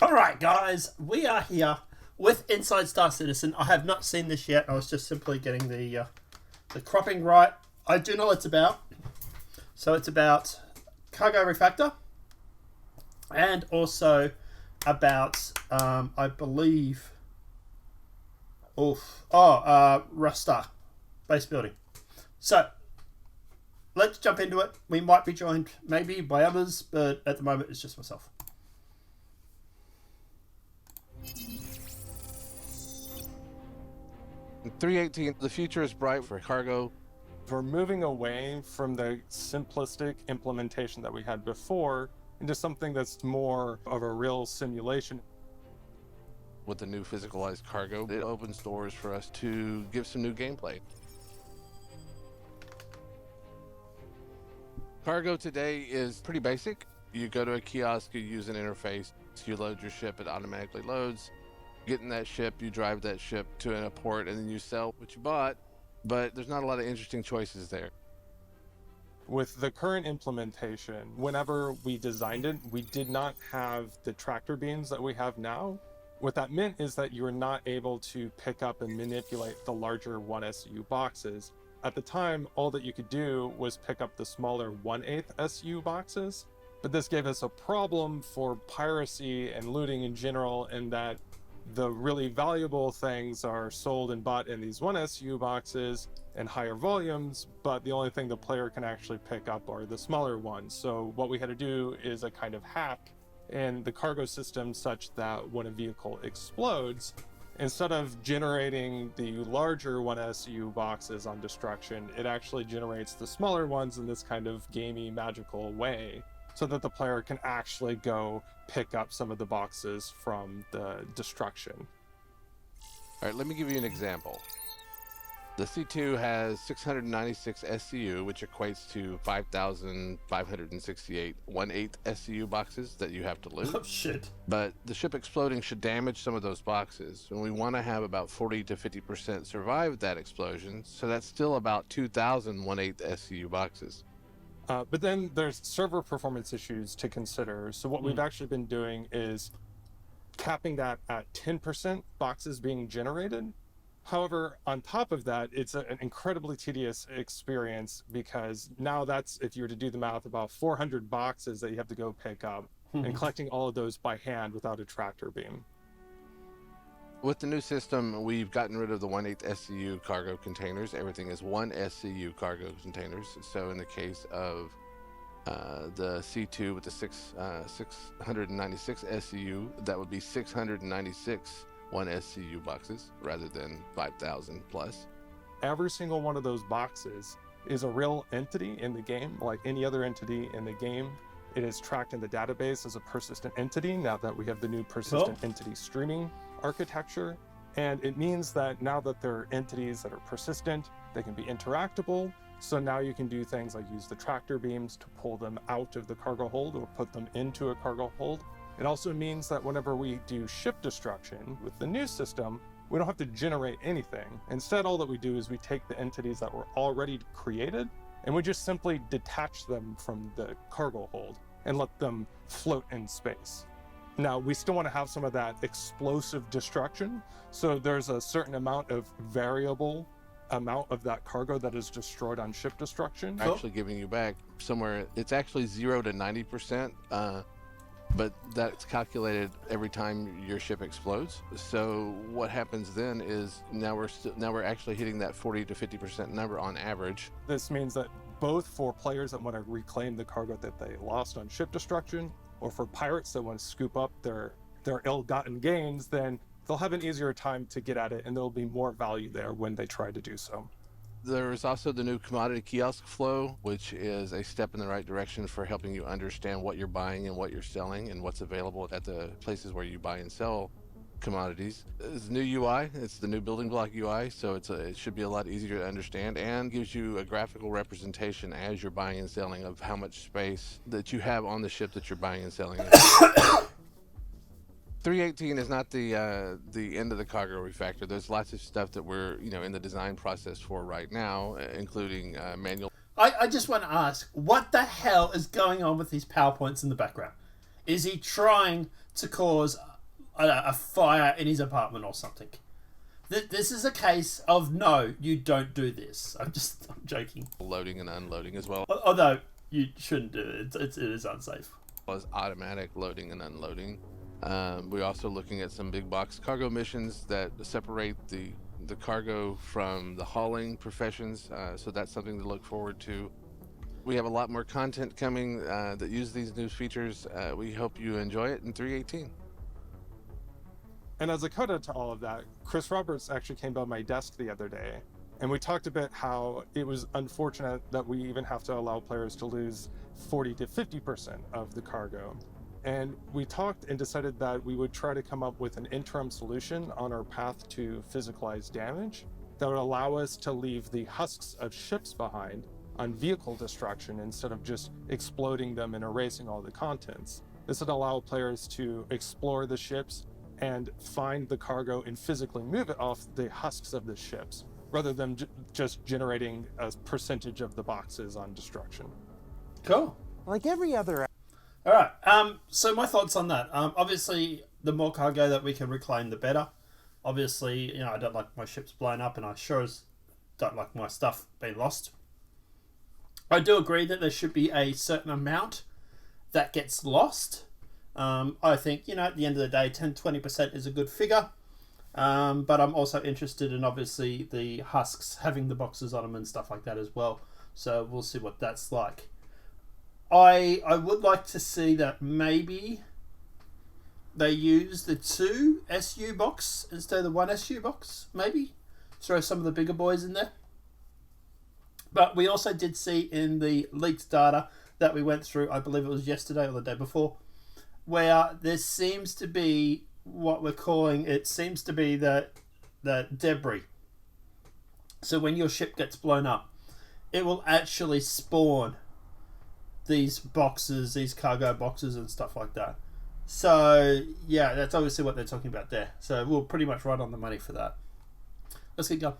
All right, guys, we are here with Inside Star Citizen. I have not seen this yet. I was just simply getting the cropping right. I do know what it's about. So it's about cargo refactor, and also about I believe, Rustar base building. So let's jump into it. We might be joined maybe by others, but at the moment it's just myself. 318, the future is bright for cargo. We're moving away from the simplistic implementation that we had before into something that's more of a real simulation. With the new physicalized cargo, it opens doors for us to give some new gameplay. Cargo today is pretty basic. You go to a kiosk, you use an interface, you load your ship, it automatically loads. Get in that ship, you drive that ship to a port, and then you sell what you bought, but there's not a lot of interesting choices there. With the current implementation, whenever we designed it, we did not have the tractor beams that we have now. What that meant is that you were not able to pick up and manipulate the larger 1SU boxes. At the time, all that you could do was pick up the smaller 1/8 SU boxes, but this gave us a problem for piracy and looting in general, in that the really valuable things are sold and bought in these 1SU boxes in higher volumes, but the only thing the player can actually pick up are the smaller ones. So what we had to do is a kind of hack in the cargo system such that when a vehicle explodes, instead of generating the larger 1SU boxes on destruction, it actually generates the smaller ones in this kind of gamey, magical way, so that the player can actually go pick up some of the boxes from the destruction. All right, let me give you an example. The C2 has 696 SCU, which equates to 5,568 1/8 SCU boxes that you have to loot. Oh, shit. But the ship exploding should damage some of those boxes, and we want to have about 40 to 50% survive that explosion, so that's still about 2,000 1/8 SCU boxes. But then there's server performance issues to consider. So what we've actually been doing is capping that at 10% boxes being generated. However, on top of that, it's an incredibly tedious experience, because now that's, if you were to do the math, about 400 boxes that you have to go pick up, and collecting all of those by hand without a tractor beam. With the new system, we've gotten rid of the 1/8 SCU cargo containers. Everything is 1 SCU cargo containers. So in the case of the C2 with the 696 SCU, that would be 696 1 SCU boxes rather than 5,000 plus. Every single one of those boxes is a real entity in the game, like any other entity in the game. It is tracked in the database as a persistent entity now that we have the new persistent entity streaming architecture. And it means that now that they're entities that are persistent, they can be interactable. So now you can do things like use the tractor beams to pull them out of the cargo hold or put them into a cargo hold. It also means that whenever we do ship destruction with the new system, we don't have to generate anything. Instead, all that we do is we take the entities that were already created and we just simply detach them from the cargo hold and let them float in space. Now, we still want to have some of that explosive destruction, so there's a certain amount of variable amount of that cargo that is destroyed on ship destruction. Actually giving you back somewhere, it's actually 0 to 90%, but that's calculated every time your ship explodes. So what happens then is now we're actually hitting that 40 to 50% number on average. This means that both for players that want to reclaim the cargo that they lost on ship destruction, or for pirates that want to scoop up their ill-gotten gains, then they'll have an easier time to get at it, and there'll be more value there when they try to do so. There is also the new commodity kiosk flow, which is a step in the right direction for helping you understand what you're buying and what you're selling and what's available at the places where you buy and sell commodities. It's new UI, it's the new building block UI, so it should be a lot easier to understand and gives you a graphical representation as you're buying and selling of how much space that you have on the ship that you're buying and selling. 318 is not the end of the cargo refactor. There's lots of stuff that we're in the design process for right now, including manual. I just want to ask, what the hell is going on with these PowerPoints in the background? Is he trying to cause a fire in his apartment or something. This is a case of no, you don't do this. I'm joking. Loading and unloading as well. Although you shouldn't do it. It is unsafe. Was automatic loading and unloading. We're also looking at some big box cargo missions that separate the cargo from the hauling professions. So that's something to look forward to. We have a lot more content coming that use these new features. We hope you enjoy it in 3.18. And as a coda to all of that, Chris Roberts actually came by my desk the other day, and we talked a bit how it was unfortunate that we even have to allow players to lose 40 to 50% of the cargo. And we talked and decided that we would try to come up with an interim solution on our path to physicalized damage that would allow us to leave the husks of ships behind on vehicle destruction instead of just exploding them and erasing all the contents. This would allow players to explore the ships and find the cargo and physically move it off the husks of the ships, rather than just generating a percentage of the boxes on destruction. Cool. Like every other... All right. So my thoughts on that. Obviously, the more cargo that we can reclaim, the better. Obviously, I don't like my ships blown up, and I sure as don't like my stuff being lost. I do agree that there should be a certain amount that gets lost. I think, at the end of the day, 10-20% is a good figure. But I'm also interested in, obviously, the husks having the boxes on them and stuff like that as well. So we'll see what that's like. I would like to see that maybe they use the 2 SU box instead of the 1 SU box, maybe. Throw some of the bigger boys in there. But we also did see in the leaked data that we went through, I believe it was yesterday or the day before, where there seems to be what we're calling, it seems to be the debris. So when your ship gets blown up, it will actually spawn these boxes, these cargo boxes and stuff like that. So yeah, that's obviously what they're talking about there. So we're pretty much right on the money for that. Let's get going.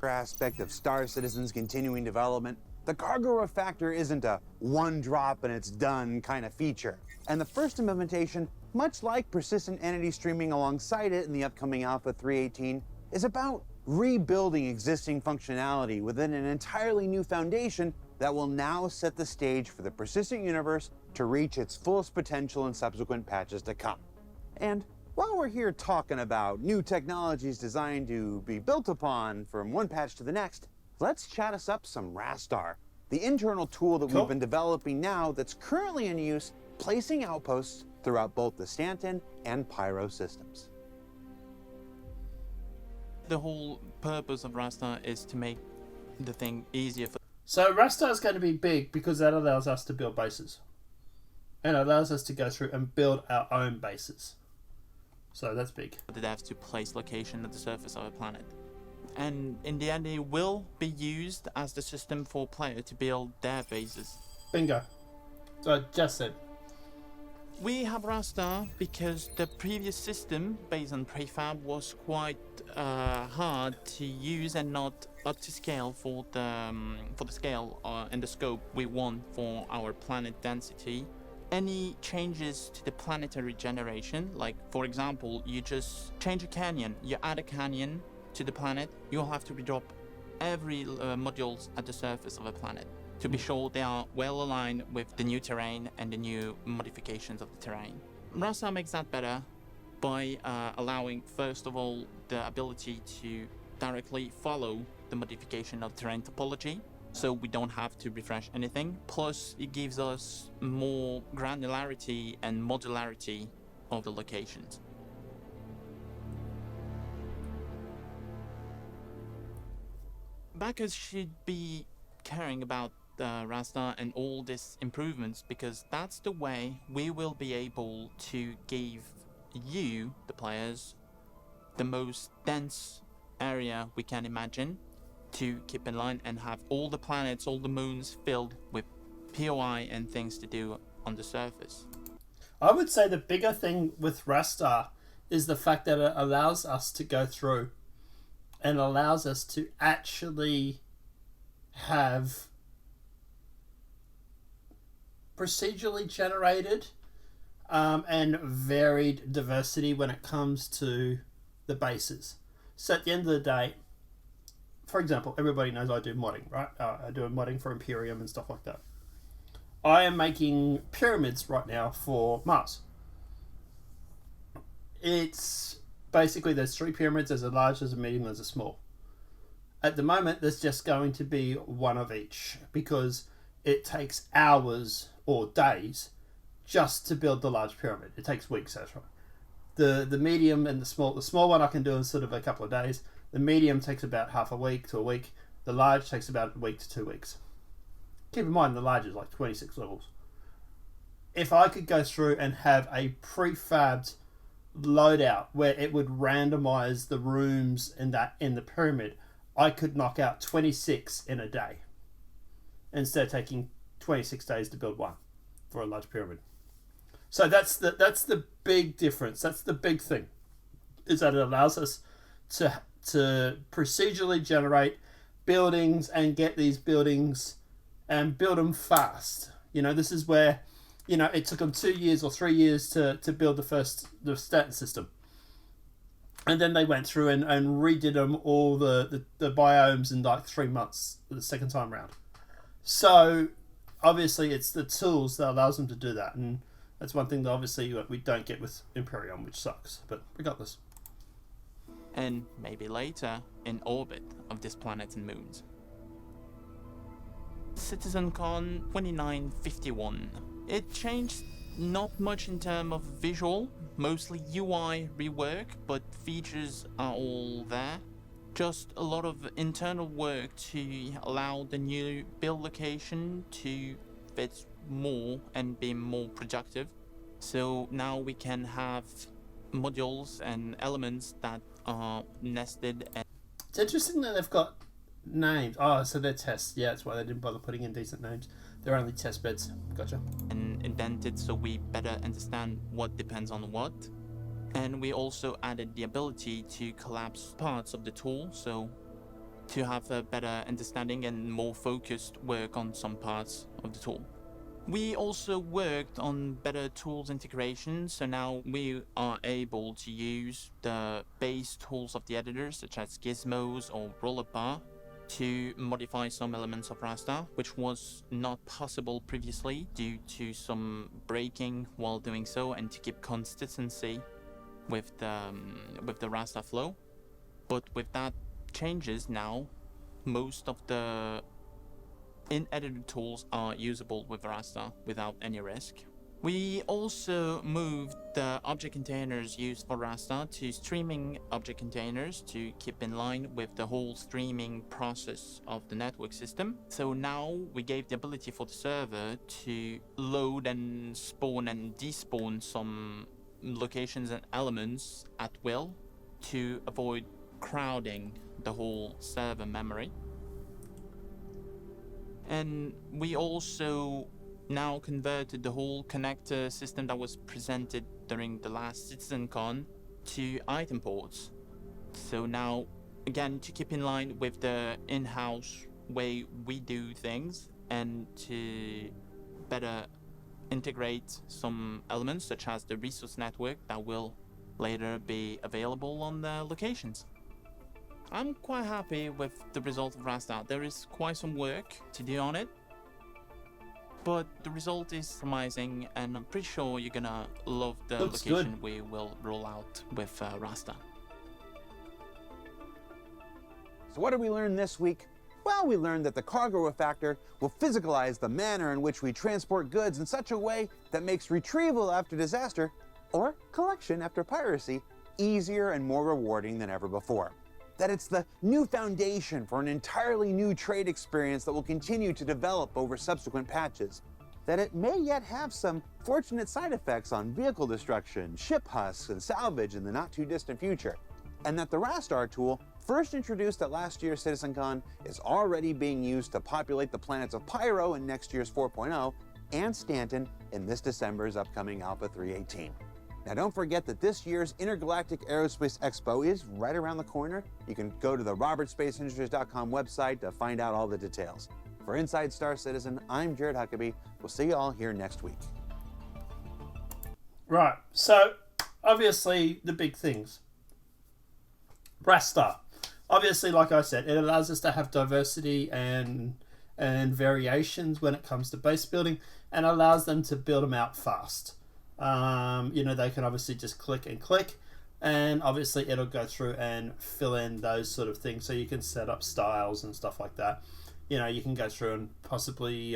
aspect of Star Citizen's continuing development, the cargo refactor isn't a one drop and it's done kind of feature. And the first implementation, much like persistent entity streaming alongside it in the upcoming Alpha 3.18, is about rebuilding existing functionality within an entirely new foundation that will now set the stage for the persistent universe to reach its fullest potential in subsequent patches to come. And while we're here talking about new technologies designed to be built upon from one patch to the next, let's chat us up some Rastar, the internal tool that we've been developing now that's currently in use, placing outposts throughout both the Stanton and Pyro systems. The whole purpose of Rastar is to make the thing easier for... So Rastar is going to be big because that allows us to build bases. And allows us to go through and build our own bases. So that's big. the devs to place location at the surface of a planet. And in the end, it will be used as the system for player to build their bases. Bingo. So I just said. We have Rastar because the previous system, based on prefab, was quite hard to use and not up to scale for the scale and the scope we want for our planet density. Any changes to the planetary generation, like for example, you just change a canyon, you add a canyon to the planet, you'll have to redrop every modules at the surface of a planet to be sure they are well aligned with the new terrain and the new modifications of the terrain. Rastar makes that better by allowing, first of all, the ability to directly follow the modification of terrain topology, so we don't have to refresh anything. Plus, it gives us more granularity and modularity of the locations. Backers should be caring about Rastar and all these improvements, because that's the way we will be able to give you, the players, the most dense area we can imagine to keep in line and have all the planets, all the moons filled with POI and things to do on the surface. I would say the bigger thing with Rastar is the fact that it allows us to go through and allows us to actually have procedurally generated and varied diversity when it comes to the bases. So at the end of the day, for example, everybody knows I do modding, right? I do modding for Imperium and stuff like that. I am making pyramids right now for Mars. It's basically, there's 3 pyramids. There's a large, there's a medium, there's a small. At the moment, there's just going to be one of each because it takes hours or days just to build the large pyramid. It takes weeks, actually. The medium and the small one I can do in sort of a couple of days. The medium takes about half a week to a week. The large takes about a week to 2 weeks. Keep in mind, the large is like 26 levels. If I could go through and have a prefabbed loadout where it would randomize the rooms in the pyramid, I could knock out 26 in a day instead of taking 26 days to build one for a large pyramid. So that's the big difference. That's the big thing, is that it allows us to procedurally generate buildings and get these buildings and build them fast. This is where, it took them 2 years or 3 years to build the stat system. And then they went through and redid them all the biomes in like 3 months the second time round. So obviously it's the tools that allows them to do that. And that's one thing that obviously we don't get with Imperium, which sucks. But regardless. And maybe later in orbit of this planet and moons. CitizenCon 2951. It changed not much in terms of visual, mostly UI rework, but features are all there. Just a lot of internal work to allow the new build location to fit more and be more productive. So now we can have modules and elements that are nested. And it's interesting that they've got names. Oh, so they're tests. Yeah, that's why they didn't bother putting in decent names. They're only test beds. Gotcha. And indented so we better understand what depends on what. And we also added the ability to collapse parts of the tool, so to have a better understanding and more focused work on some parts of the tool. We also worked on better tools integration, so now we are able to use the base tools of the editor, such as gizmos or roller bar, to modify some elements of raster, which was not possible previously due to some breaking while doing so, and to keep consistency with the raster flow. But with that changes now, most of the in-edited tools are usable with raster without any risk. We also moved the object containers used for raster to streaming object containers to keep in line with the whole streaming process of the network system. So now we gave the ability for the server to load and spawn and despawn some locations and elements at will to avoid crowding the whole server memory. And we also now converted the whole connector system that was presented during the last CitizenCon to item ports. So now, again, to keep in line with the in-house way we do things and to better integrate some elements such as the resource network that will later be available on the locations. I'm quite happy with the result of raster. There is quite some work to do on it, but the result is promising, and I'm pretty sure you're gonna love the Looks location good. we will roll out with raster. So what did we learn this week? Well, we learned that the cargo factor will physicalize the manner in which we transport goods in such a way that makes retrieval after disaster, or collection after piracy, easier and more rewarding than ever before. That it's the new foundation for an entirely new trade experience that will continue to develop over subsequent patches. That it may yet have some fortunate side effects on vehicle destruction, ship husks, and salvage in the not too distant future. And that the Rastar tool, first introduced at last year's CitizenCon, is already being used to populate the planets of Pyro in next year's 4.0 and Stanton in this December's upcoming Alpha 318. Now don't forget that this year's Intergalactic Aerospace Expo is right around the corner. You can go to the robertspaceindustrials.com website to find out all the details. For Inside Star Citizen, I'm Jared Huckabee. We'll see you all here next week. Right. So, obviously, the big things. Raster. Obviously, like I said, it allows us to have diversity and variations when it comes to base building, and allows them to build them out fast. They can obviously just click and click, and obviously it'll go through and fill in those sort of things, so you can set up styles and stuff like that. You can go through and possibly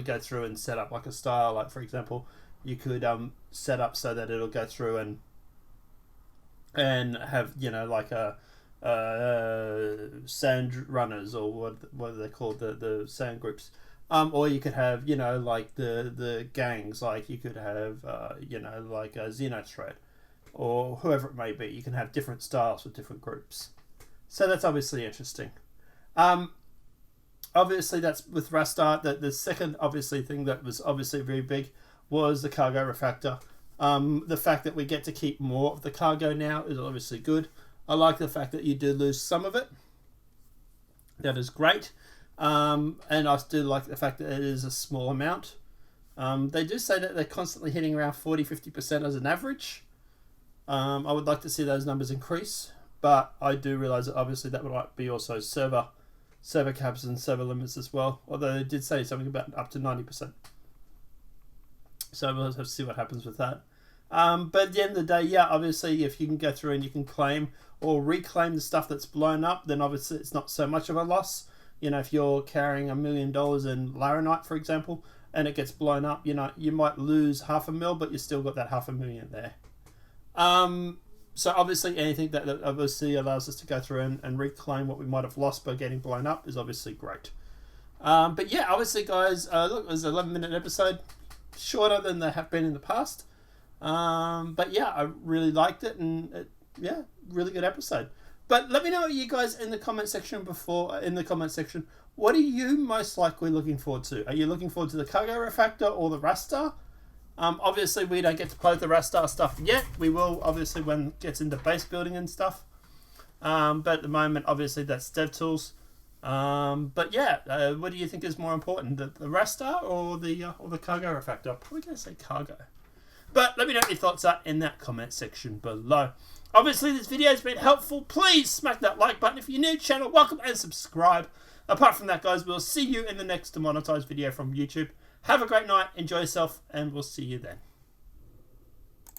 go through and set up like a style. Like, for example, you could set up so that it'll go through and have like a sand runners, or what are they called, the sand groups, or you could have like the gangs, like you could have like a Xenothread or whoever it may be. You can have different styles with different groups, so that's obviously interesting. Obviously, that's with Rastar. The second obviously thing that was obviously very big was the cargo refactor. The fact that we get to keep more of the cargo now is obviously good. I like the fact that you do lose some of it. That is great. And I do like the fact that it is a small amount. They do say that they're constantly hitting around 40-50% as an average. I would like to see those numbers increase, but I do realise that obviously that might be also server caps and server limits as well, although they did say something about up to 90%. So we'll have to see what happens with that. But at the end of the day, yeah, obviously if you can go through and you can claim or reclaim the stuff that's blown up, then obviously it's not so much of a loss. If you're carrying $1 million in Laranite, for example, and it gets blown up, you might lose $500,000, but you still got that $500,000 there. So obviously anything that obviously allows us to go through and reclaim what we might have lost by getting blown up is obviously great. But yeah, obviously guys, look, it was an 11-minute episode, shorter than they have been in the past. But yeah, I really liked it, and yeah, really good episode. But let me know, you guys, in the comment section what are you most likely looking forward to? Are you looking forward to the cargo refactor or the Rastar? Obviously, we don't get to play the Rastar stuff yet. We will, obviously, when it gets into base building and stuff. But at the moment, obviously, that's DevTools. But yeah, what do you think is more important, the Rastar or the cargo refactor? I'm probably going to say cargo. But let me know what your thoughts are in that comment section below. Obviously, this video has been helpful. Please smack that like button if you're new to the channel. Welcome and subscribe. Apart from that, guys, we'll see you in the next demonetized video from YouTube. Have a great night. Enjoy yourself, and we'll see you then.